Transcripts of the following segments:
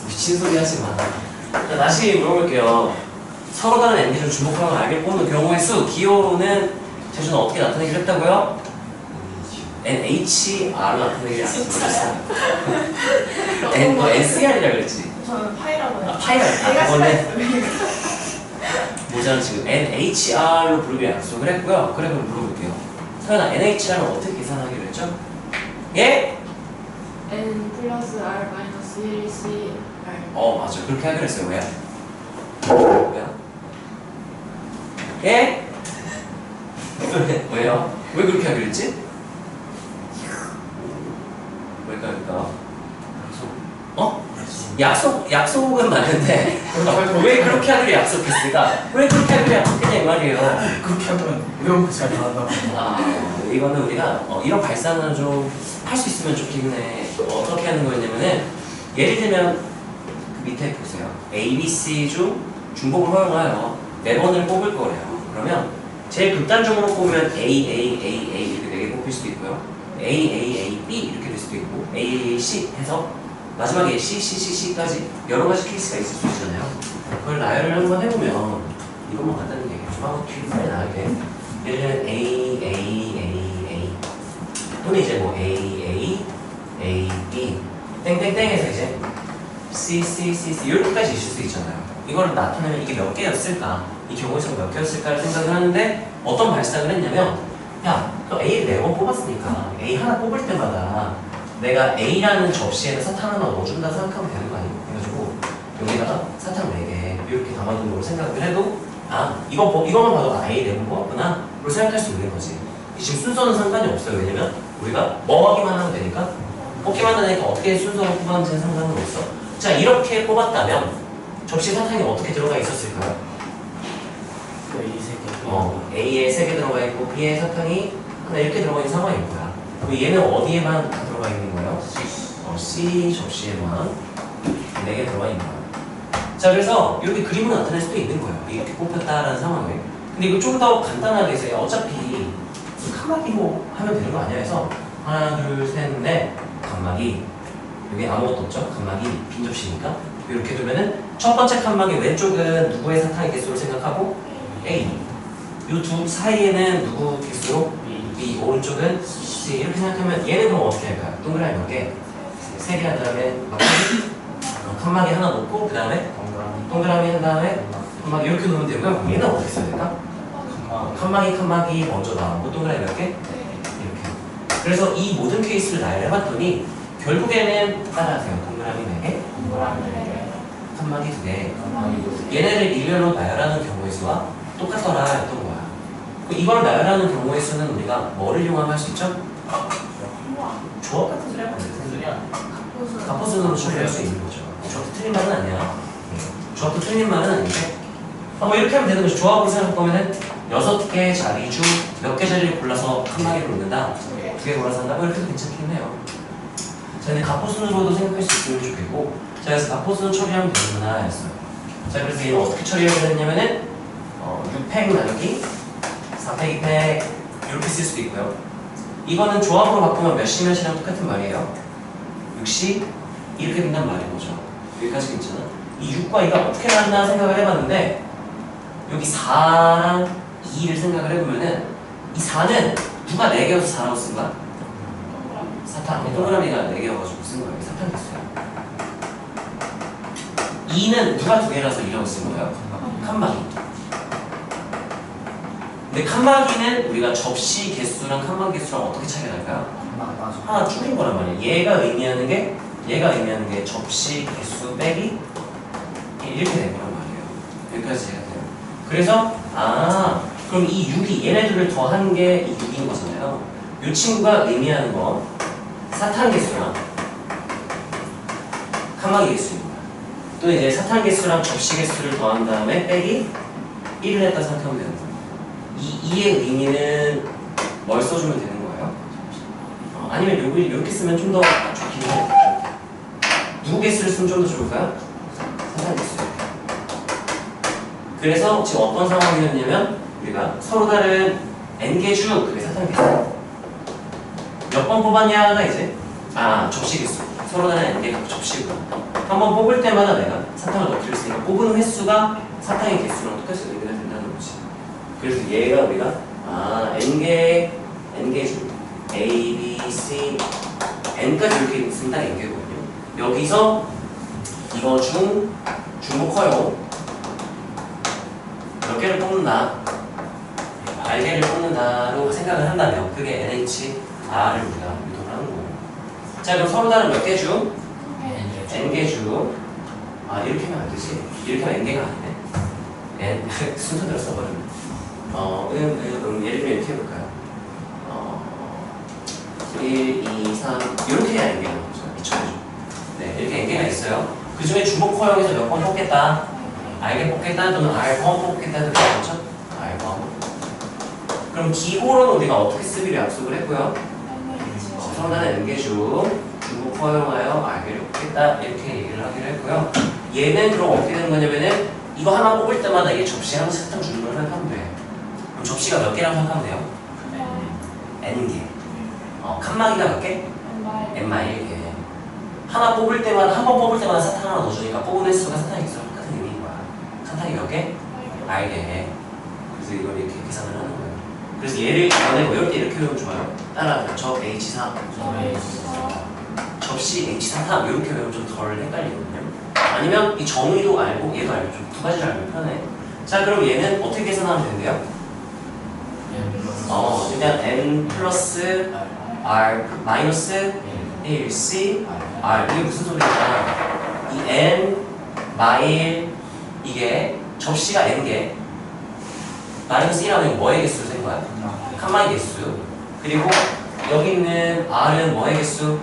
미친 소리 하지 마. 자, 다시 물어볼게요. 서로 다른 n개수를 주목하고 알게 뽑는 경우의 수, 기호는 제주는 어떻게 나타내기로 했다고요? NHR로 나타내기로 했어요. 너 NCR이라 그랬지? 저는 파이라고 해요. 아, 파이라 그랬다. 그거는 모자는 지금 NHR로 부르기로 약속을 했고요. 그래, 그럼 물어볼게요. 서연아, NHR은 어떻게 계산하기로 했죠? 예? N 플러스 R 마이너스 1 C R. 맞아요. 그렇게 하기로 했어요. 왜요? 왜요? 예? 왜요? 왜 그렇게 하기로 했지? 왜일까? 약속은 맞는데 왜 그렇게 하기로 약속했을까? 왜 그렇게 하기로 약속했냐 이 말이에요. 그렇게 하면 외운 거잘 나간다고. 이거는 우리가 이런 발산은 좀 할 수 있으면 좋긴 해. 어떻게 하는 거였냐면은 예를 들면 그 밑에 보세요. A, B, C 중 중복을 허용하여 4번을 뽑을 거래요. 그러면 제일 극단적으로 뽑으면 A, A, A, A 이렇게 4개 뽑힐 수도 있고요. A, A, A, B 이렇게 될 수도 있고 A, A, C 해서 마지막에 C, C, C, C까지 여러 가지 케이스가 있을 수 있잖아요. 그걸 나열을 한번 해보면 이것만 간단히 얘기해 좀 하고 뒤에 빨리 나가게. 예를 들면 A, A, A, A 또는 이제 뭐 A, A, A, B 땡땡땡에서 이제 C, C, C, C 이렇게까지 있을 수 있잖아요. 이거를 나타내면 이게 몇 개였을까? 이 경우에서 몇 개였을까를 생각을 하는데 어떤 발상을 했냐면 야, 너 A를 4번 뽑았으니까 A 하나 뽑을 때마다 내가 A라는 접시에는 사탕 하나 넣어준다 생각하면 되는 거 아니에요? 그래가지고 여기다가 사탕 4개 이렇게 담아둔 걸로 생각을 해도 이거만 봐도 A 4번 뽑았구나 그걸 생각할 수 있는 거지. 지금 순서는 상관이 없어요. 왜냐면 우리가 뭐 하기만 하면 되니까 뽑기만 하니까 어떻게 순서로 뽑았는지는 상관은 없어. 자, 이렇게 뽑았다면 접시에 사탕이 어떻게 들어가 있었을까요? A에 3개 들어가 있고 B에 사탕이 하나 이렇게 들어가 있는 상황인 거야. 그럼 얘는 어디에만 다 들어가 있는 거예요? C 접시에만 4개 들어가 있는 거야. 자, 그래서 이렇게 그림을 나타낼 수도 있는 거예요. 이렇게 뽑혔다라는 상황을. 근데 이거 좀 더 간단하게 해서 어차피 칸막이로 하면 되는 거 아니야 해서 하나, 둘, 셋, 넷 칸막이 여기 아무것도 없죠? 칸막이 빈 접시니까 이렇게 두면은 첫 번째 칸막이 왼쪽은 누구의 사탕의 개수를 생각하고 A 이 두 사이에는 누구 개수로? B 오른쪽은 C 이렇게 생각하면 얘는 그럼 어떻게 할까요? 동그라미 몇 개? 3개 한 다음에 칸막이 하나 놓고 그 다음에 동그라미 한 다음에 칸막이 이렇게 놓으면 되고요. 그럼 얘는 어떻게 써야 될까? 칸막이 먼저 나오고 동그라미 몇 개? 이렇게. 그래서 이 모든 케이스를 나열을 해봤더니 결국에는 따라하세요. 동그라미 4개? 칸막이 2개. 얘네를 일렬로 나열하는 경우의 수와 똑같더라 했던 거야. 이걸 나열하는 경우의 수는 우리가 뭐를 이용하면 할 수 있죠? 조합 같은 소리 하면 안 돼. 무슨 소리야? 가포순으로 처리할 수 있는 거죠. 조합도 틀린 말은 아니야. 조합도 틀린 말은 아닌데 뭐 이렇게 하면 되는 거죠. 조합으로 생각해보면은 6개 자리 중 몇 개 자리를 골라서 칸막이를 놓는다. 2개 골라서 한다. 뭐 이렇게 해도 괜찮긴 해요. 자, 근데 가포순으로도 생각할 수 있으면 좋겠고 자, 그래서 가포순 처리하면 되는구나 했어요. 자, 그래서 얘는 어떻게 처리하게 되느냐면은 6팩 나누기 4팩 2팩 이렇게 쓸 수도 있고요. 이거는 조합으로 바꾸면 몇시 몇이랑 똑같은 말이에요. 6시 이렇게 된단 말인 거죠. 여기까지 괜찮아? 이 6과 2가 어떻게 나왔나 생각을 해봤는데 여기 4랑 2를 생각을 해보면은 이 4는 누가 4개여서 4라고 쓴 거야? 사탕. 동그라미가 4개여가지고 쓴 거예요. 사탕 개수야. 2는 누가 2개라서 2라고 쓴 거예요? 칸막이. 근데 칸막이는 우리가 접시 개수랑 칸막이 개수랑 어떻게 차이가 날까요? 하나 줄인 거란 말이에요. 얘가 의미하는 게 접시 개수 빼기 이렇게 된 거란 말이에요. 여기까지 해야 돼요. 그래서 그럼 이 6이 얘네들을 더한 게 이 6인 거잖아요. 이 친구가 의미하는 건 사탕 개수랑 칸막이 개수인 거야. 또 이제 사탕 개수랑 접시 개수를 더한 다음에 빼기 1을 했다 생각하면 되는 거예요. 이 2의 의미는 뭘 써주면 되는 거예요? 아니면 이렇게 쓰면 좀 더 좋긴 해요. 누구 개수를 쓰면 좀 더 좋을까요? 사탕 개수. 그래서 지금 어떤 상황이었냐면 우리가 서로 다른 n개 중 그게 사탕 개수. 몇 번 뽑았냐가 이제 접시 개수. 서로 다른 n개의 접시고 한번 뽑을 때마다 내가 사탕을 넣기로 했으니까 뽑은 횟수가 사탕의 개수랑 똑같이 연결이 된다는 거지. 그래서 얘가 우리가 n개 중 A, B, C, n까지 이렇게 있으면 딱 n개거든요. 여기서 이거 중복 허용 몇 개를 뽑는다, R개를 뽑는다로 생각을 한다면 그게 NHR을 우리가 유도를 하는 거예요. 자, 그럼 서로 다른 몇 개 중? n개 중. 이렇게 하면 안 되지. 이렇게 하면 n개가 아니네. 순서대로 써버리면. 예를 들면 이렇게 해볼까요? 1, 2, 3 이렇게 해야 n개가 나오죠. 미쳐야죠. 네, 이렇게 n개가 있어요. 그 중에 주목 허용에서 몇 번 뽑겠다? R개 뽑겠다 또는 R번 뽑겠다 해도 되겠죠? R번. 그럼 기호로는 우리가 어떻게 쓰기로 약속을 했고요? 서로 다른 n개 중 중복 허용하여 R개를 뽑겠다 이렇게 얘기를 하기로 했고요. 얘는 그럼 어떻게 되는 거냐면은 이거 하나 뽑을 때마다 얘 접시에 한 번씩 사탕 주는 걸 생각하면 돼. 그럼 접시가 몇 개라고 생각하면 돼요? n개. 칸막이가 몇 개? n-1개. 하나 뽑을 때마다 한 번 뽑을 때마다 사탕 하나 넣어주니까 뽑은 횟수가 사탕의 개수랑 똑같은 의미인 거야. 사탕이 몇 개? R개. 그래서 이걸 이렇게 계산을 하는 거예요. 그래서 얘를 이번에 뭐 이럴 때 이렇게 외우면 좋아요. 따라하면 저 H4 접시 H4탐 이렇게 외우면 좀 덜 헷갈리거든요. 아니면 이 정의도 알고 얘도 알고 좀 두 가지를 알면 편해. 자, 그럼 얘는 어떻게 계산하면 된대요? 그냥 n 플러스 r 마이너스 1 c r 이게 무슨 소리냐? 이 n 마일 이게 접시가 n개 마이너스 1하면 뭐의 개수를 센 거야? 칸마이 개수. 그리고 여기 있는 r은 뭐의 개수?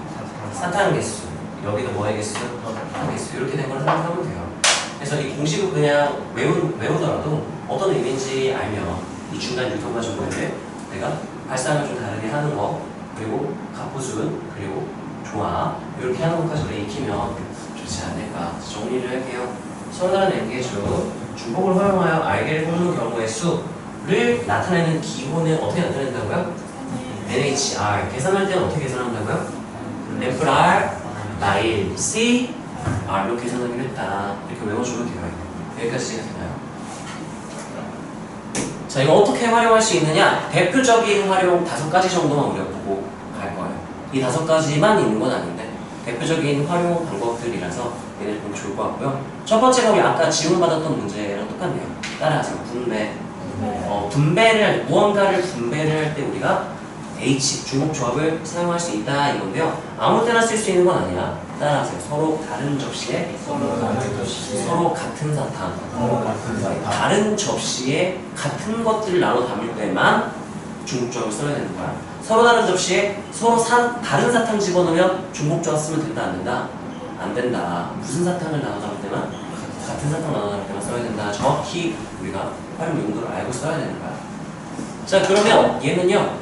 사탕 개수. 여기도 뭐의 개수? 사탕 개수. 이렇게 된 걸 생각하면 돼요. 그래서 이 공식을 그냥 외우더라도 어떤 의미인지 알면 이 중간 유통과 정보를 내가 발상을 좀 다르게 하는 거, 그리고 가포준, 그리고 조화 이렇게 하는 것까지 우리 익히면 좋지 않을까. 정리를 할게요. 서로 다른 n개 중 중복을 허용하여 R개를 뽑는 경우의 수를 나타내는 기호는 어떻게 나타낸다고요? NHR. 계산할 때는 어떻게 계산한다고요? F R 마일 C R로 계산하기로 했다. 이렇게 외워주면 돼요. 여기까지 이해가 되나요? 자, 이거 어떻게 활용할 수 있느냐? 대표적인 활용 5가지 정도만 우리가 보고 갈 거예요. 이 5가지만 있는 건 아닌데 대표적인 활용 방법들이라서 얘네를 보면 좋을 것 같고요. 첫 번째가 우리 아까 지원받았던 문제랑 똑같네요. 따라하세요. 분배. 분배를, 무언가를 분배를 할 때 우리가 H, 중복조합을 사용할 수 있다 이건데요. 아무 때나 쓸 수 있는 건 아니야. 따라하세요. 서로 다른 접시에 서로 같은 사탕. 다른 접시에 같은 것들을 나눠 담을 때만 중복조합을 써야 되는 거야. 서로 다른 접시에 서로 다른 사탕 집어넣으면 중복조합 쓰면 된다 안 된다? 안 된다. 무슨 사탕을 나눠 담을 때만? 같은 사탕 나눠 담을 때만 써야 된다. 정확히 우리가 활용 용도를 알고 써야 되는 거야. 자, 그러면 얘는요.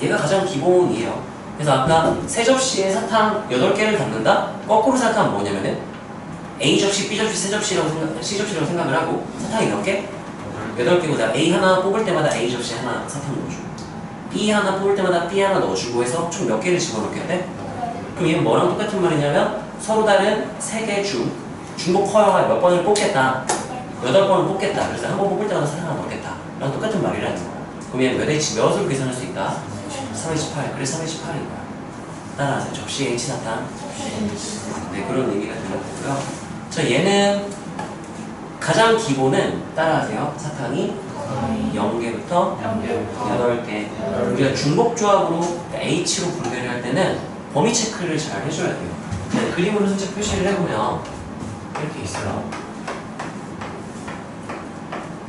얘가 가장 기본이에요. 그래서 아까 세 접시에 사탕 8개를 담는다? 거꾸로 생각하면 뭐냐면은 A 접시, B 접시, C 접시라고 생각을 하고 사탕이 몇 개? 8개보다 A 하나 뽑을 때마다 A 접시 하나 사탕 넣어주고 B 하나 뽑을 때마다 B 하나 넣어주고 해서 총 몇 개를 집어넣게 돼? 그럼 얘는 뭐랑 똑같은 말이냐면 서로 다른 3개 중 중복 허용할 몇 번을 뽑겠다. 8번을 뽑겠다. 그래서 한 번 뽑을 때마다 사탕 하나 넣겠다. 랑 똑같은 말이라는 거야. 그럼 얘는 몇으로 계산할 수 있다? 328. 그래서 328인 거야. 따라하세요. 접시 H 사탕. 네, 그런 얘기가 되는 거고요. 자, 얘는 가장 기본은 따라하세요. 사탕이 0개부터 8개. 우리가 중복조합으로 H로 분배를 할 때는 범위 체크를 잘 해줘야 돼요. 네, 그림으로 살짝 표시를 해보면 이렇게 있어요.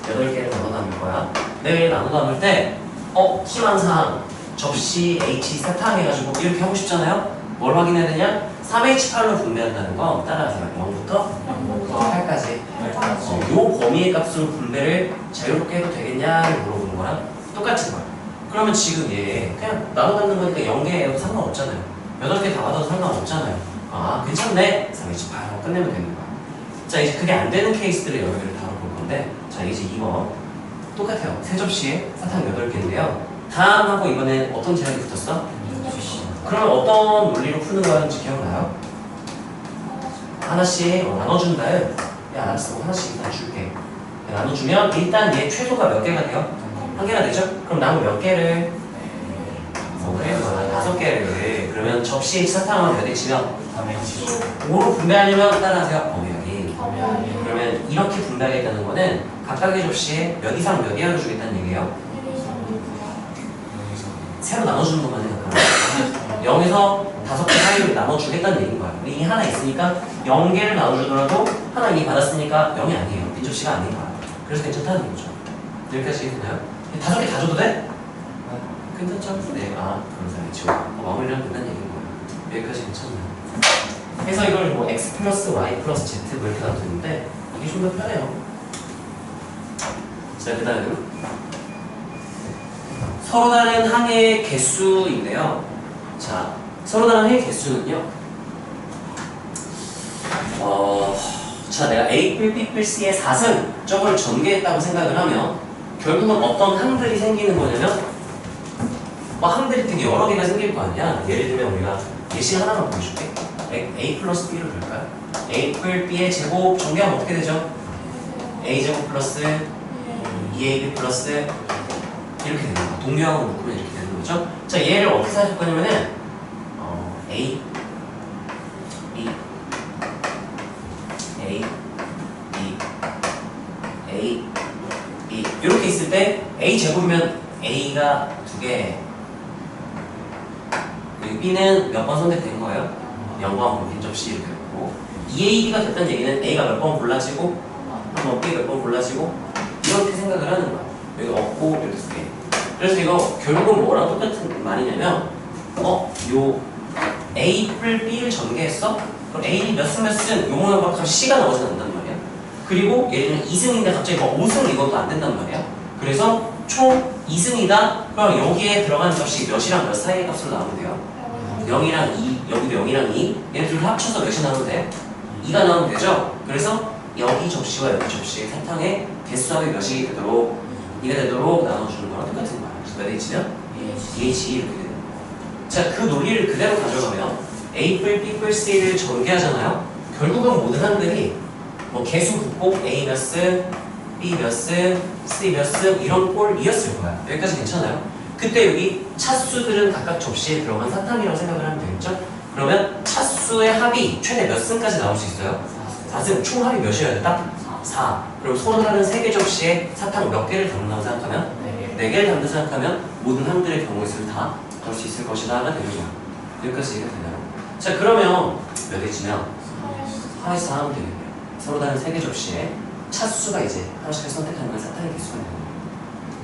8개를 나눠 담을 거야. 4개를 나눠 담을 때 희망사항 접시 H 사탕 해가지고 이렇게 하고 싶잖아요? 뭘 확인해야 되냐? 3H8로 분배한다는 거 따라하세요. 0부터 8까지. 요 범위의 값으로 분배를 자유롭게 해도 되겠냐를 물어보는 거랑 똑같은 거야. 그러면 지금 얘 그냥 나눠 담는 거니까 0개여도 상관없잖아요. 8개 다 받아도 상관없잖아요. 괜찮네. 3H8 하고 끝내면 되는 거야. 자, 이제 그게 안 되는 케이스들을 여러 개를 다뤄볼 건데, 자, 이제 2번 똑같아요. 세 접시에 사탕 8개인데요. 다음하고 이번엔 어떤 제약이 붙었어? 그러면 어떤 논리로 푸는 거였는지 기억나요? 하나씩 나눠준 다음 야 알았어 하나씩 일단 줄게 나눠주면 일단 얘 최소가 몇 개가 돼요? 한 개가 되죠? 그럼 남은 몇 개를? 그래 5개를 그러면 접시에 사탕을 몇 개 치면? 5로 분배하려면 따라하세요 범위하기 그러면 이렇게 분배하겠다는 거는 각각의 접시에 몇 이상 몇 이하로 주겠다는 얘기예요 새로 나눠주는 것만 생각하면 0에서 5개 사이로 나눠주겠다는 얘기인 거야 근데 이 하나 있으니까 0개를 나눠주더라도 하나 이미 받았으니까 0이 아니에요 빈접시가 아닌 거야 그래서 괜찮다는 거죠 여기까지 이해되나요? 5개 다 줘도 돼? 괜찮죠? 네, 그런 사람이죠 마무리를 하면 된다는 얘기인 거예요 여기까지 괜찮나요? 그래서 이걸 뭐 x 플러스 y 플러스 z 뭐 이렇게 놔두는데 이게 좀 더 편해요 자, 그 다음 서로 다른 항의 개수인데요 자, 서로 다른 항의 개수는요 자, 내가 A+, B+, C의 4승 저걸 전개했다고 생각을 하면 결국은 어떤 항들이 생기는 거냐면 항들이 되게 여러 개가 생길 거 아니야 예를 들면 우리가 예시 하나만 보여줄게 A 플러스 B로 볼까요? A 플 B의 제곱 전개하면 어떻게 되죠? A제곱 플러스 2AB 플러스 이렇게 되는 거야 동류항을 묶으면 이렇게 되는 거죠 자 얘를 어떻게 생각할 거냐면은 A B A B A B 이렇게 있을 때 A 제곱이면 A가 2개 B는 몇 번 선택된 거예요? 0번 빈접시 이렇게 됐고 2AB가 됐다는 얘기는 A가 몇 번 골라지고 한번 B 몇 번 골라지고 이렇게 생각을 하는 거야 여기 없고 이렇게 쓰게 그래서 이거 결국은 뭐랑 똑같은 말이냐면 요 A 플 B를 전개했어? 그럼 A 몇 승 몇 승 요거는 막 C가 나오진 않는단 말이야 그리고 예를 들면 2승인데 갑자기 5승 이것도 안 된단 말이야 그래서 총 2승이다? 그럼 여기에 들어간 값이 몇이랑 몇 사이의 값으로 나오면 돼요? 0이랑 2, 여기도 0이랑 2 얘네 둘 합쳐서 몇이 나오면 돼? 2가 나오면 되죠? 그래서 여기 접시와 여기 접시의 사탕의 개수합이 몇이 되도록 2가 되도록 나눠주는 거랑 똑같은 거야 그래서 몇 H면? 2H 이렇게 되는 거야 자, 그 논리를 그대로 가져가면 A 플 B 플 C를 전개하잖아요 결국은 모든 항들이 뭐 개수 분법 A 몇 승, B 몇 승, C 몇 승 이런 꼴이었을 거야 여기까지 괜찮아요? 그때 여기 차수들은 각각 접시에 들어간 사탕이라고 생각을 하면 되겠죠? 그러면 차수의 합이 최대 몇 승까지 나올 수 있어요? 4승, 총 합이 몇이어야 돼? 딱? 4 그럼 서로 다른 3개 접시에 사탕 몇 개를 담는다고 생각하면? 4개를 담는다고 생각하면 모든 항들의 경우의 수를 다 걸 수 있을 것이다가 되는 거야 여기까지 이해가 되나요? 자 그러면 몇 H면? 하나씩 4 하면 되겠네요 서로 다른 3개 접시에 차수가 이제 하나씩 선택하는 건 사탕의 개수가 되는 거예요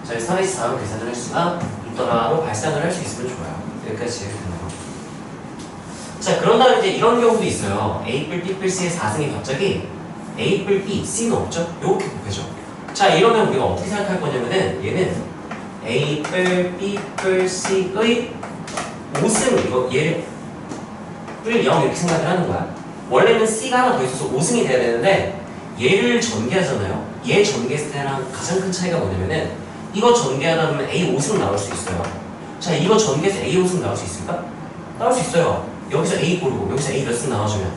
자, 3H 4로 계산을 할 수가 있더라로 발산을 할 수 있으면 좋아요. 여기까지 이해가 되나요? 자, 그런 다음에 이제 이런 경우도 있어요. A 플 B 플 C의 4승이 갑자기 A 플 B, C는 없죠? 요렇게 곱해져. 자, 이러면 우리가 어떻게 생각할 거냐면은 얘는 A 플 B 플 C의 5승, 이거 얘를 0 이렇게 생각을 하는 거야. 원래는 C가 하나 더 있어서 5승이 돼야 되는데 얘를 전개하잖아요. 얘 전개했을 때랑 가장 큰 차이가 뭐냐면은 이거 전개하다 보면 A 5승 나올 수 있어요. 자, 이거 전개해서 A 5승 나올 수 있을까? 나올 수 있어요. 여기서 A 고르고 여기서 A 몇 승 나와주면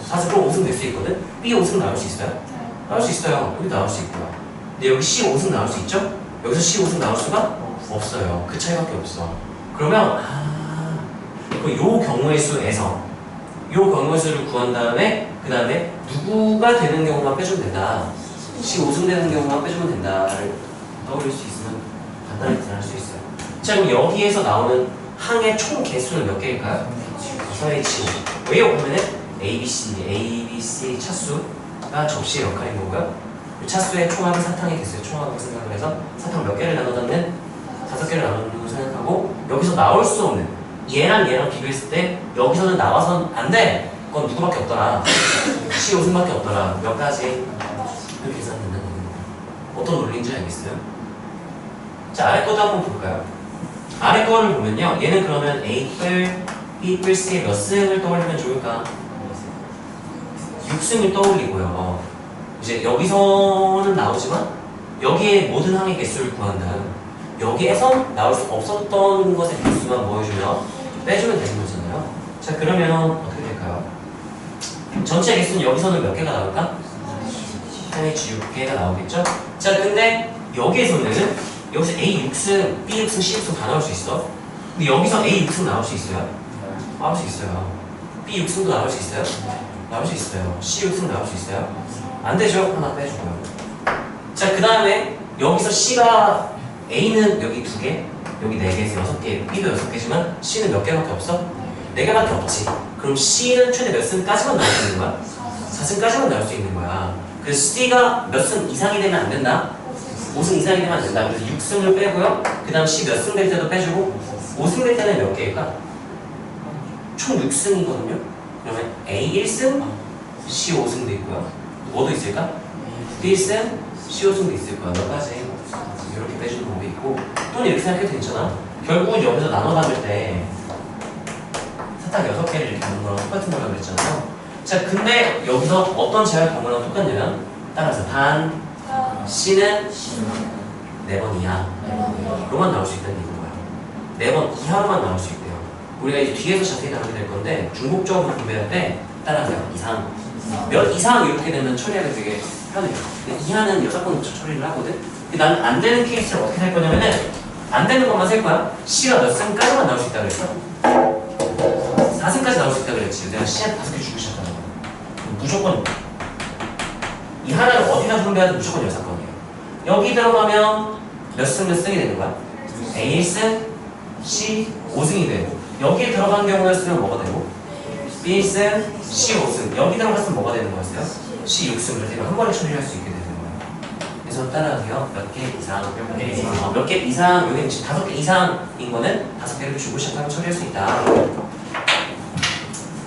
4승 그럼 5승 될 수 있거든? B 5승 나올 수 있어요? 나올 수 있어요. 여기 나올 수 있고요. 근데 여기 C 5승 나올 수 있죠? 여기서 C 5승 나올 수가 없어요. 그 차이밖에 없어. 그러면 요 경우의 수에서 요 경우의 수를 구한 다음에 그 다음에 누구가 되는 경우만 빼주면 된다. C 5승 되는 경우만 빼주면 된다를 떠올릴 수 있으면 간단히 계산할 수 있어요. 자, 그럼 여기에서 나오는 항의 총 개수는 몇 개일까요? 4H. 왜요? 그러면은 A, B, C 차수가 접시의 역할인 거고요. 차수의 총합은 사탕의 개수의 총합을 생각을 해서 사탕 몇 개를 나눠 담는 5개를 나누는 걸 생각하고 여기서 나올 수 없는 얘랑 비교했을 때 여기서는 나와선 안 돼! 그건 누구밖에 없더라. C 5승밖에 없더라. 몇 가지 이렇게 계산된다는 겁니다. 어떤 논리인지 알겠어요? 자, 아래 것도 한번 볼까요? 아래 거를 보면요. 얘는 그러면 A 플 B 플 C의 몇 승을 떠올리면 좋을까? 6승을 떠올리고요. 이제 여기서는 나오지만 여기에 모든 항의 개수를 구한 다음 여기에서 나올 수 없었던 것의 개수만 뭐 해주면 빼주면 되는 거잖아요. 자 그러면 어떻게 될까요? 전체 개수는 여기서는 몇 개가 나올까? 6개가 나오겠죠? 자 근데 여기에서는 여기서 A 6승, B 6승, C 6승 다 나올 수 있어. 근데 여기서 A 6승 나올 수 있어요? 나올 수 있어요. B 6승도 나올 수 있어요? 나올 수 있어요. C 6승 나올 수 있어요? 안 되죠? 하나 빼주고요. 자 그 다음에 여기서 C가 A는 여기 2개, 여기 4개에서 6개, B도 6개지만 C는 몇 개밖에 없어? 4개밖에 없지. 그럼 C는 최대 몇 승까지만 나올 수 있는 거야? 4승까지만 나올 수 있는 거야. 그래서 C가 몇 승 이상이 되면 안 된다? 5승 이상이 되면 안 된다. 그래서 6승을 빼고요. 그 다음 C 몇 승 될 때도 빼주고 5승 될 때는 몇 개일까? 총 6승이거든요. 그러면 A 1승, C 5승도 있고요. 뭐도 있을까? B 1승, C 5승도 있을 거야. 몇 가지 이렇게 빼주는 방법이 있고 또는 이렇게 생각해도 괜찮아. 결국은 여기서 나눠 담을 때 사탕 6개를 이렇게 담는 거랑 똑같은 거라고 그랬잖아요. 자 근데 여기서 어떤 제할 경우랑 똑같냐면 따라서 단 C는 4번 이하 로만 나올 수 있다는 얘기인 거야. 4번 이하로만 나올 수 있대요. 우리가 이제 뒤에서 자세히 다루게 될 건데 중복적으로 분배할 때 따라서요. 이상 몇 이상 이렇게 되면 처리하기 되게 편해요. 근데 이하는 6번 처리를 하거든. 근데 나는 안 되는 케이스를 어떻게 할 거냐면은 안 되는 것만 셀 거야. C가 몇 승까지만 나올 수 있다 그랬어? 4승까지 나올 수 있다 그랬지. 내가 C한테 5개 주고 시작하는 거야. 무조건 이 하나를 어디다 분배하든 무조건 여사건이에요. 여기 들어가면 몇 승 몇 승이 되는 거야? A 1승, C 5승이 되고 여기에 들어간 경우였으면 뭐가 되고? B 1승, C 5승 여기 들어갔으면 뭐가 되는 거였어요? C 6승 이렇게 한 번에 처리할 수 있게 되는 거예요. 그래서 따라하세요. 몇 개 이상, 몇 개 이상 여기 지금 5개 이상인 거는 5개를 주고 시작하면 처리할 수 있다.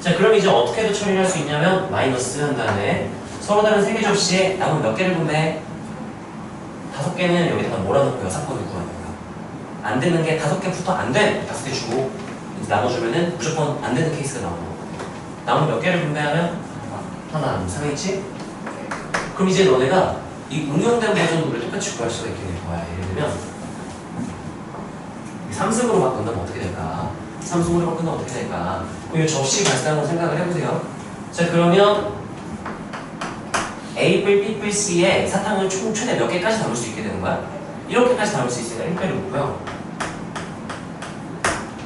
자 그럼 이제 어떻게 해도 처리할 수 있냐면 마이너스 한 다음에 서로 다른 3개 접시에 남은 몇 개를 분배해? 5개는 여기다가 몰아넣고 6번을 구하는 거야. 안 되는 게 5개부터 안 돼! 5개 주고 이제 나눠주면은 무조건 안 되는 케이스가 나오는 거야. 남은 몇 개를 분배하면? 하나, 상했지? 그럼 이제 너네가 이 응용된 버전으로 똑같이 구할 수가 있게 될 거야. 예를 들면 3승으로 바꾼다면 어떻게 될까? 3승으로 바꾼다면 어떻게 될까? 그럼 이 접시 발상으로 생각을 해보세요. 자 그러면 A뿔, B뿔, C에 사탕을 총 최대 몇 개까지 담을 수 있게 되는 거야? 이렇게까지 담을 수 있으니까 1빼를 놓고요.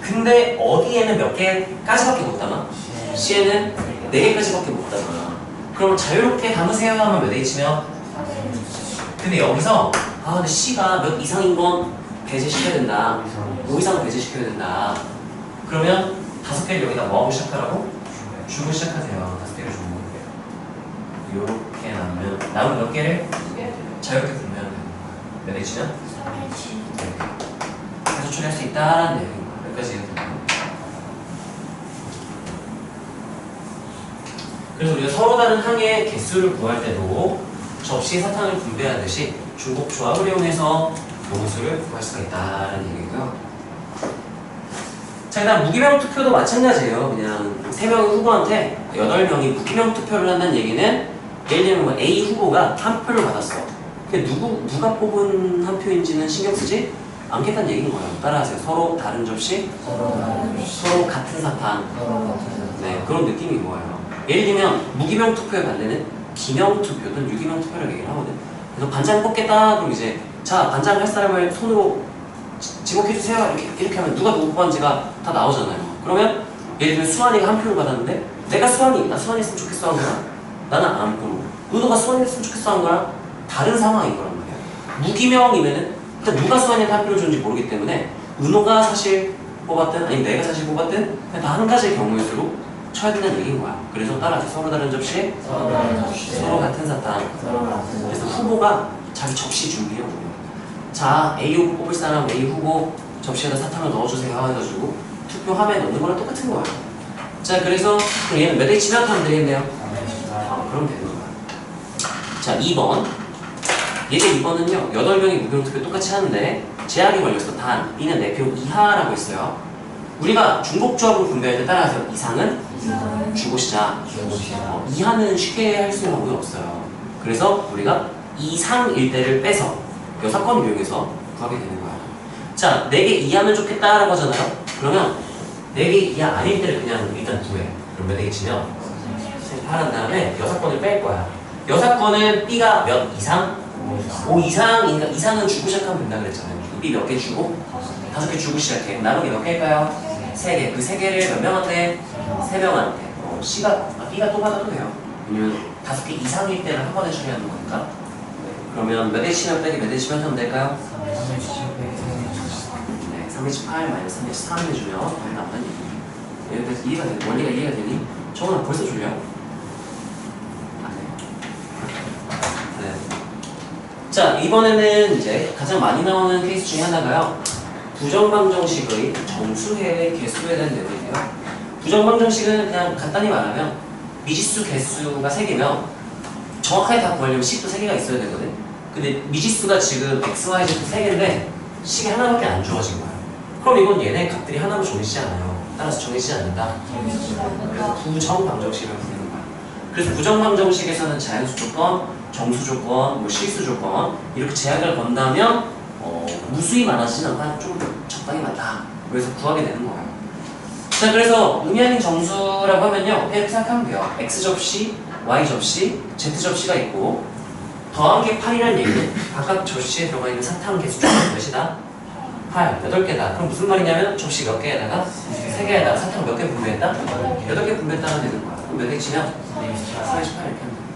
근데 어디에는 몇 개까지밖에 못 담아? C에는 4개까지밖에 못 담아. 그럼 자유롭게 담으세요 하면 몇 H면? 근데 여기서 근데 C가 몇 이상인 건 배제시켜야 된다. 5 이상은 배제시켜야 된다. 그러면 5개를 여기다 뭐하고 시작하라고? 주고 시작하세요. 5개를 주고. 요렇게 남은 몇 개를 자유롭게 분배하면 되는 거야. 몇 H면? 3H. 계속 처리할 수 있다라는 얘기인 거야. 여기까지 이해가 되나요? 그래서 우리가 서로 다른 항의 개수를 구할 때도 접시에 사탕을 분배하듯이 중복 조합을 이용해서 용수를 구할 수가 있다는 얘기고요. 자, 그다음 무기명 투표도 마찬가지예요. 그냥 3명의 후보한테 8명이 무기명 투표를 한다는 얘기는 예를 들면 뭐 A 후보가 한 표를 받았어. 근데 누가 뽑은 한 표인지는 신경 쓰지 않겠다는 얘기인 거예요. 따라하세요. 서로 다른 접시, 서로 같은 사탕. 네, 그런 느낌인 거예요. 예를 들면 무기명 투표의 반대는 기명 투표든 유기명 투표라고 얘기를 하거든. 그래서 반장 뽑겠다. 그럼 이제 자 반장 할 사람을 손으로 지목해주세요. 이렇게 하면 누가 누구 뽑았는지가 다 나오잖아요. 그러면 예를 들면 수환이가 한 표를 받았는데 내가 나 수환이 했으면 좋겠어 한 거야. 나는 안 뽑고 은호가 수환이 했으면 좋겠어 한 거야. 다른 상황인 거란 말이야. 무기명이면은 일단 누가 수환이한테 한 표를 줬는지 모르기 때문에 은호가 사실 뽑았든 아니면 내가 사실 뽑았든 그냥 다 한 가지의 경우의 수로 쳐야 된다는 얘기인 거야. 그래서 따라서 서로 다른 접시, 서로 같은 사탕. 그래서 후보가 자기 접시 준비해 오고요. 자, A 후보 뽑을 사람 A 후보 접시에다 사탕을 넣어주세요 해가지고 투표함에 넣는 거랑 똑같은 거야. 자, 그래서 그럼 얘는 몇 대 치면 하면 되겠네요. 그럼 되는 거야. 자, 2번. 얘의 2번은요 8명이 무기명 투표 똑같이 하는데 제약이 걸렸어. 단 B는 4표 이하라고 했어요. 우리가 중복조합으로 분배할 때 따라서 이상은 주고 시작. 이하는 쉽게 할 수 있는 방법이 없어요. 그래서 우리가 이상일 때를 빼서 여사건을 이용해서 구하게 되는 거야. 자, 4개 이하면 좋겠다라고 하잖아요. 그러면 4개 이하 아닐 때를 그냥 일단 구해. 그럼 몇 개 치면 8한 다음에 6번을 뺄 거야. 6번은 B가 몇 이상? 5 이상이니까 이상은 주고 시작하면 된다 그랬잖아요. B 몇 개 주고? 5개 주고 시작해. 남은 게 몇 개일까요? 3개. 그 3개를 몇 명한테? 3명한테. B가 또 받아도 돼요. 왜냐면 5개 이상일 때는 한 번에 처리하는 거니까. 그러면 몇 대 치면 빼기 몇 대 치면 하면 될까요? 네, 328 마이너스 303 해주면 답이 나오는 얘기예요. 여기까지 이해가 되니? 원리가 이해가 되니? 저거는 벌써 줄려? 네. 자, 이번에는 이제 가장 많이 나오는 케이스 중에 하나가요. 부정방정식의 정수의 개수에 대한 내용인데요. 부정방정식은 그냥 간단히 말하면 미지수 개수가 3개면 정확하게 다 구하려면 식도 3개가 있어야 되거든. 근데 미지수가 지금 x, y, z 3개인데 식이 하나밖에 안 주어진 거야. 그럼 이건 얘네 값들이 하나로 정해지지 않아요. 따라서 정해지지 않는다. 그래서 부정방정식을 부르는 거야. 그래서 부정방정식에서는 자연수 조건, 정수 조건, 뭐 실수 조건 이렇게 제약을 건다면 무수히 많아지진 않고 좀 적당히 많다. 그래서 구하게 되는 거예요. 자, 그래서 의미 아닌 정수라고 하면요, 이렇게 생각하면 돼요. x 접시, y 접시, z 접시가 있고 더한 게 8이라는 얘기는 각각 접시에 들어가 있는 사탕 개수 중에 몇이다? 8, 8개다. 그럼 무슨 말이냐면 접시 몇 개에다가 3개에다가 사탕 몇 개 분배했다? 8개 분배했다는 되는 거야. 그럼 몇 개 치면 48 이렇게 하면 되는 거야.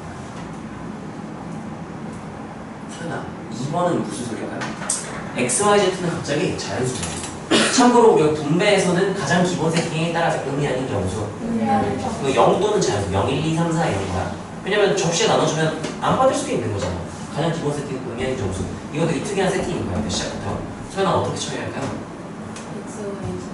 소연아, 2번은 무슨 소리일까요? x, y, z는 갑자기 자연수예요. 참고로 우리가 분배에서는 가장 기본 세팅에 따라서 의미 아닌 정수. 그 0도는 자연수. 0, 1, 2, 3, 4 이런 거야. 왜냐면 접시에 나눠주면 안 받을 수도 있는 거잖아. 가장 기본 세팅 의미 아닌 정수. 이거 되게 특이한 세팅인 거야. 시작부터. 소연아 어떻게 처리할까요? X, Y, Z.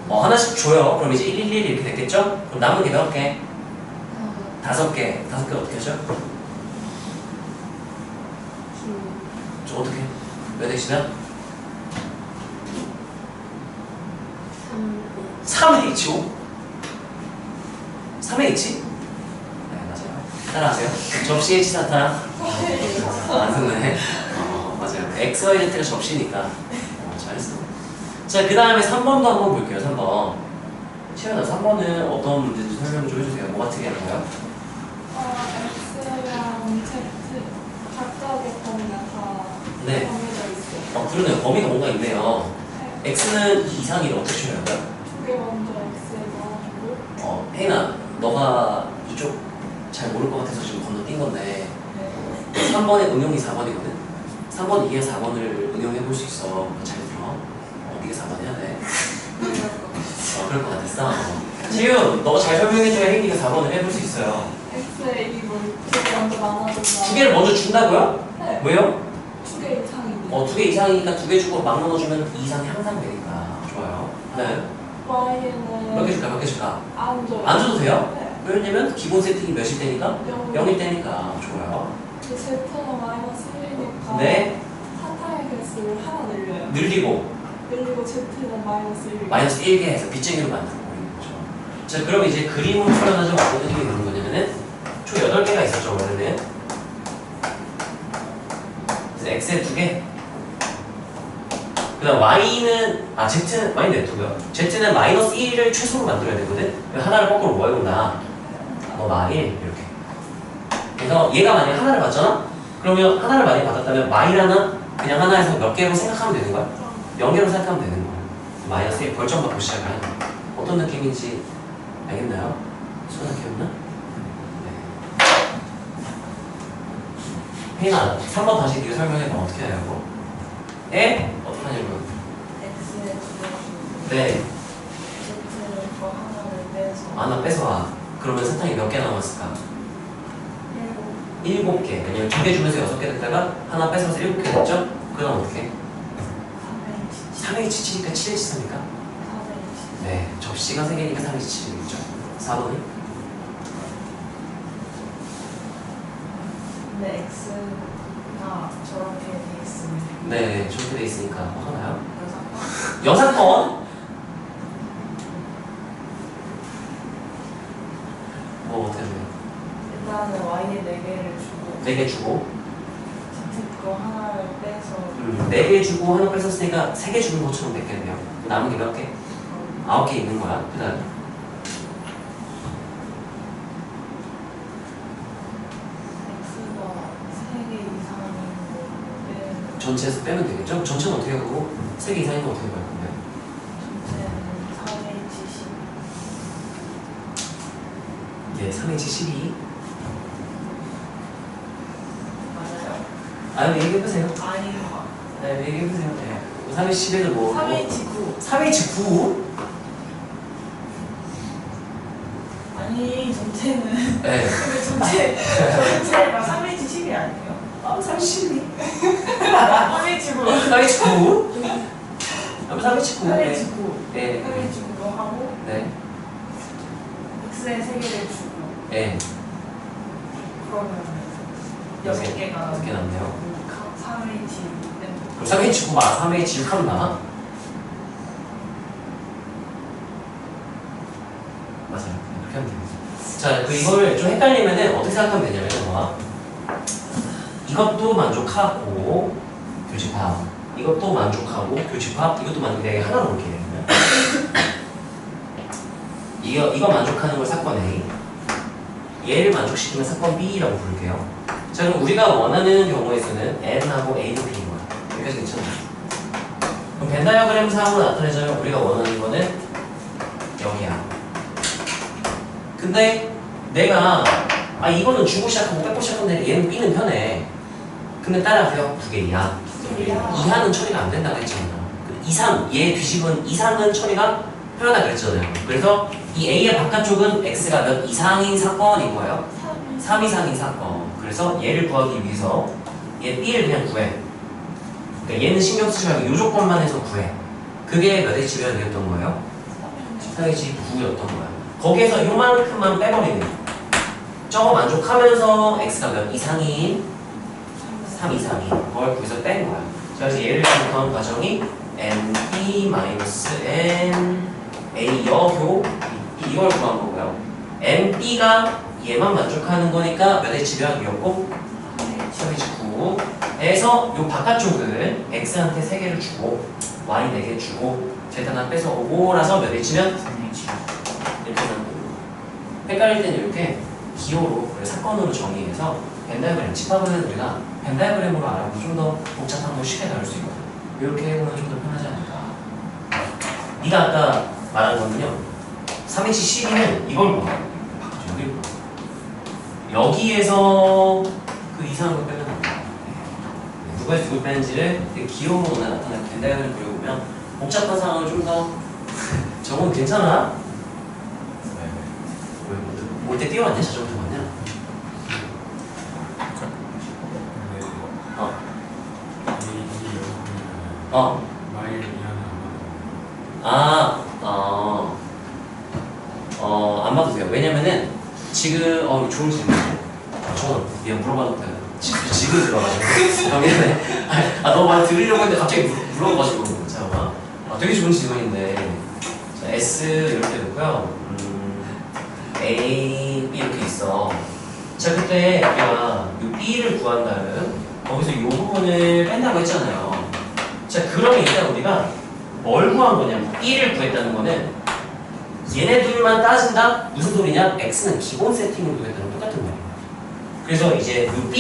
하나씩 줘요. 그럼 이제 1, 1, 1 이렇게 됐겠죠? 그럼 남은 게 몇 개? 5개. 5개 어떻게 하죠? 저 어떻게? 몇 X면? 3H5? 3H? 네, 맞아요. 따라하세요. 접시 H 나타나? 안 썼네. 맞아요. X, Y, Z가 접시니까. 잘했어. 자, 그 다음에 3번도 한번 볼게요. 3번. 채연아, 3번은 어떤 문제인지 설명 좀 해주세요. 뭐가 특이한가요? X랑 Z 각각의 범위가 다 네. 정해져 있어요. 그러네요. 범위가 뭔가 있네요. X는 이상이를 어떻게 처리할까요? 두 개 먼저 X에다 두고 혜인아, 너가 이쪽 잘 모를 것 같아서 지금 건너뛴 건데 네. 3번의 응용이 4번이거든? 3번 이해 4번을 응용해 볼 수 있어. 잘 들어. 네가 4번 해야 돼. 그럴 것 같았어. 지금 너가 잘 설명해줘야 혜인이가 4번을 해볼 수 있어요. X에 이 두개 먼저 나눠준다. 2개를 먼저 준다고요? 네. 왜요? 2개 이상이네. 2개 이상이니까 2개 주고 막 나눠주면 2 이상이 항상 되니까. 좋아요. 네. Y는 몇 개 줄까? 몇 개 줄까? 안 줘요. 안 줘도 돼요? 네. 왜냐면 기본 세팅이 몇일 때니까? 0일 때니까. 좋아요. Z는 마이너스 1이니까 네. 사탕의 개수를 하나 늘려요. 늘리고 늘리고 Z는 마이너스 1. 마이너스 1개 해서 빗쟁이로 만들고 있는 거죠. 자, 그럼 이제 그림을 풀어놔서 어떤 느낌이 드는 거냐면은 총 8개가 있었죠, 원래는. 그래서 X에 2개. 그 다음 Y는, Z는, Y는 냅두고요. Z는 마이너스 1을 최소로 만들어야 되거든? 하나를 거꾸로 뭐 해본다? 마 1, 이렇게. 그래서 얘가 만약에 하나를 받잖아? 그러면 하나를 많이 받았다면 마이라는 그냥 하나에서 몇 개로 생각하면 되는 거야? 0개로 생각하면 되는 거야. 마이너스 1 벌점 받고 시작을 하는 거야. 어떤 느낌인지 알겠나요? 수가 기억나? 네. 혜인아, 3번 다시 네가 설명해봐. 어떻게 하냐고? 어떻게 하냐고? X에 2개 네. Z는 거 하나를 빼서 하나 뺏어와. 그러면 사탕이 몇 개 남았을까? 7개. 왜냐면 2개 주면서 6개 됐다가 하나 뺏어서 7개 됐죠? 그 다음 어떻게? 3H 7이니까 7H 3입니까? 4H. 네. 접시가 3개니까 3H 7이겠죠? 4번이? 근데 X가 저렇게 돼 있으면 네. 저렇게 돼 있으니까 하나요? 여자가 여사건? 뭐 어떻게 해요? 일단은 Y에 4개를 주고 4개 주고 Z 거 하나를 빼서 4개 주고 하나 뺐었으니까 3개 주는 것처럼 됐겠네요. 남은 게 몇 개? 9개 있는 거야. 그 다음 x가 3개 이상인 거는 전체에서 빼면 되겠죠? 전체는 어떻게 하고 3개 이상인 거 어떻게 할 건데? 전체는 3h 10 예, 3H 12. 맞아요? 얘기해보세요. 아니 얘기해보세요. 네. 3H 10에도 뭐 3h 9 3H 9? 아니 전체는 네. 전체가 3h 10이 아니에요? 3H 12. 3h 9 3H 9? 3H 9. 3h 9 네. 3h 9로 하고 네. x의 3개를 주고 네. 그러면 여섯 6개가 6개 남네요. 3h 그럼 3H 9 봐. 3H 6 하면 나와? 맞아요. 이렇게 하면 됩니다. 자, 이걸 좀 헷갈리면은 어떻게 생각하면 되냐면, 봐. 이것도 만족하고, 교집합. 이것도 만족하고, 교집합. 이것도 만족. 내가 하나로 볼게요. 이거 만족하는 걸 사건 A. 얘를 만족시키면 사건 B라고 부를게요. 자, 그럼 우리가 원하는 경우에서는 N하고 A는 B인 거야. 여기까지 괜찮아요. 그럼 벤 다이어그램 상으로 나타내자면 우리가 원하는 거는 여기야. 근데 내가 이거는 주고 시작하고 뺏고 시작하는데 얘는 B는 편해. 근데 따라하세요. 두 개야. 이하는 처리가 안 된다고 했잖아. 이상, 얘 뒤집은 이상은 처리가 편하다 그랬잖아요. 그래서 이 A의 바깥쪽은 X가 몇 이상인 사건인 거예요? 3 이상인 사건. 그래서 얘를 구하기 위해서 얘 B를 그냥 구해. 그러니까 얘는 신경 쓰지 말고 이 조건만 해서 구해. 그게 몇 H면이었던 거예요? 4H9였던 거야. 거기에서 요만큼만 빼버리는 거야. 저거 만족하면서 X가 몇 이상인 3 이상인 걸 거기서 뺀 거야. 자, 그래서 얘를 구하는 과정이 NB-N A 여교 이걸 구한 거고요. MB가 얘만 만족하는 거니까 몇 H면이었고 3H9에서 요 바깥쪽을 X한테 3개를 주고 Y 4개 주고 Z 하나 뺏어 오고라서 몇 H면 3H 이렇게 하는 거고. 헷갈릴 때는 이렇게 기호로 사건으로 정의해서 벤 다이어그램 집합은 우리가 벤 다이어그램으로 알아보고 좀 더 복잡한 걸 쉽게 다룰 수 있거든. 이렇게 해보면 좀 더 편하지 않을까. 네가 아까 말한 거는요. 3H 12는 이걸 봐. 여기를 봐. 여기에서 그 이상한 걸 빼면 안 돼. 누가 누굴 빼는지를 기호로 오늘 나타나는 벤 다이어그램 그려보면 복잡한 상황을 좀 더 저건 괜찮아? 왜 올 때 뛰어왔냐? 자전거 타고 왔냐? 안 봐도 돼요. 왜냐면은 지금 좋은 질문이네. 저는 미안 물어봐도 돼요. 지금 들어가지고 미안해. 너 말 들으려고 했는데 갑자기 물어봐가지고 잠깐만. 되게 좋은 질문인데 자, S 이렇게 놓고요. A, B 이렇게 있어. 자, 그때 우리가 이 B를 구한다는 거기서 이 부분을 뺀다고 했잖아요. 자, 그러면 일단 우리가 뭘 구한 거냐면 B를 구했다는 거는 얘네 둘만 따진다? 무슨 소리냐? X는 기본 세팅으로 구했다는 똑같은 말이에요. 그래서 이제 이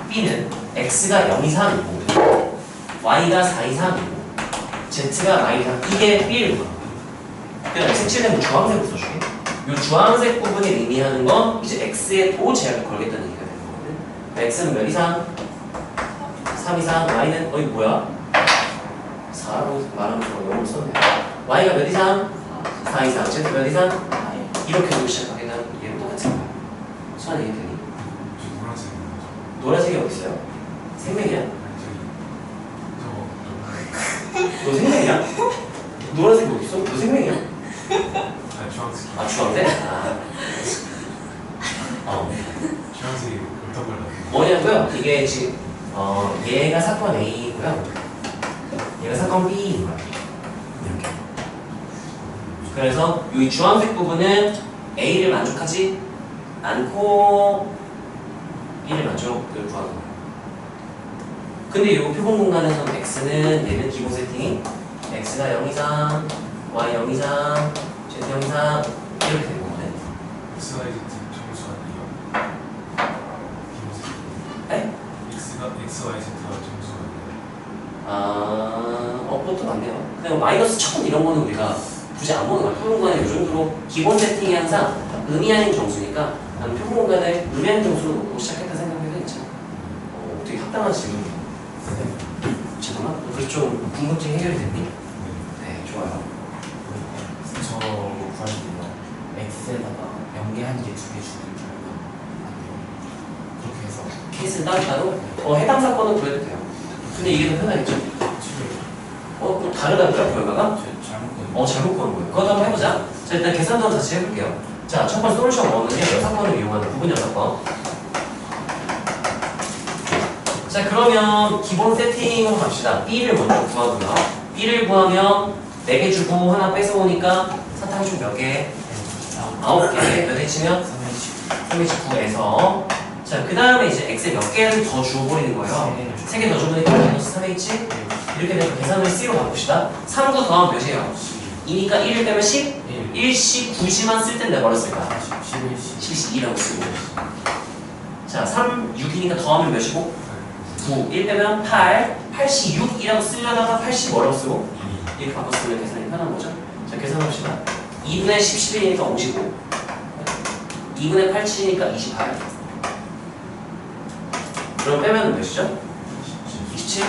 B는 X가 0 이상이고 Y가 4 이상이고 Z가 Y 이상 이게 B를 구한 거예요. 그냥 색칠된 주황색으로 써줄게. 이 주황색 부분이 의미하는 건 이제 X에 도 제약을 걸겠다는 얘기가 되는 거거든. X는 몇 이상? 3 이상, Y는 이거 뭐야? 4라고 말하면서 영어로 썼네. Y가 몇 이상? 4 이상, Z 몇 이상? 이렇게 두고 시작하겠다는 얘는 똑같은 거야. 수환 얘기했더니 노란색이 어디 있어요? 생명이야? 너 생명이야? 노란색이 어디 있어? 너 생명이야? 주황색. 주황색? 주황색이 어떤 걸로? 뭐냐고요? 이게 지금 얘가 사건 A고요. 얘가 사건 B인 거야. 이렇게. 그래서 이 주황색 부분은 A를 만족하지 않고 B를 만족을 구하는 거예요. 근데 이 표본 공간에서는 x는 얘는 기본 세팅이 x가 0 이상, y 0 이상, z 0 이상 이렇게 되는 거거든. XYZ 정수가 아니에요? 네? XYZ가 정수가 그것도 맞네요. 그냥 마이너스 1000 이런 거는 우리가 굳이 안 보는 거야. 표본 공간에 이 정도로 기본 세팅이 항상 의미 아닌 정수니까 나는 표본 공간에 의미 아닌 정수로 놓고 시작했다 생각해도 괜찮아. 되게 합당한 질문이에요. 잠깐만, 그래서 좀 궁금증이 해결이 됐니? 네, 좋아요. 저 구하는데요. X에다가 연계한 게 2개 주는 줄 알고 그렇게 해서 케이스를 따로 해당 사건은 구해도 돼요. 근데 이게 더 편하겠죠? 그럼 다르다고요, 결과가? 잘못 거예요. 잘못 보는 거예요. 그것도 한번 해보자. 자, 일단 계산도 다시 해볼게요. 자, 첫 번째 솔루션 1은요, 여사건을 이용하는 부분 여사건. 자, 그러면 기본 세팅으로 갑시다. B를 먼저 구하고요. B를 구하면 4개 주고 하나 뺏어오니까 사탕이 총 몇 개? 9개. 몇 개 치면? 329에서 자, 그 다음에 이제 X에 몇 개를 더 주어버리는 거예요. 3개 더 주어버리니까 마이너스 3H 이렇게 되면 계산을 C로 바꿉시다. 3, 9 더하면 몇이에요? 2니까 1을 빼면 10? 1시, 9시만 쓸 땐 내가 뭐라 쓸까? 12라고 쓰고 자, 3, 6이니까 더하면 몇이고? 9, 1 빼면 8, 8시 6이라고 쓰려다가 80 뭐라고 쓰고? 이렇게 바꿨으면 계산이 편한 거죠. 자, 계산합시다. 2분의 10, 11이니까 55 2분의 8, 7이니까 28 그럼 빼면 몇이죠? 27?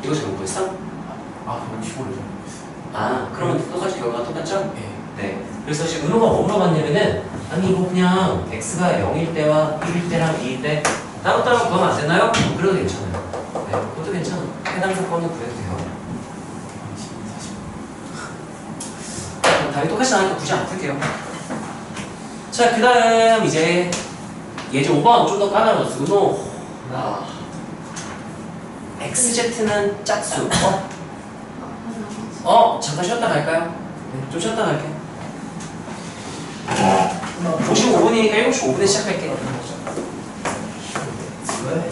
이거 잘못 구했어? 그럼 15를 그러면 똑같이 결과가 똑같죠? 네. 네. 그래서 지금 은호가 뭐 물어봤냐면은 아니 이거 그냥 x가 0일 때와 1일 때랑 2일 때 따로따로 구하면 안 되나요? 그래도 괜찮아요. 네, 그것도 괜찮아. 해당 사건은 구해도 돼요. 답이 똑같이 나니까 굳이 안 풀게요. 자, 그 다음 이제 예제 5번 좀 더 까다로웠어. 은호 XZ는 짝수. 잠깐 쉬었다 갈까요? 네, 좀 쉬었다 갈게. 55분이니까 7시 5분에 시작할게. 왜?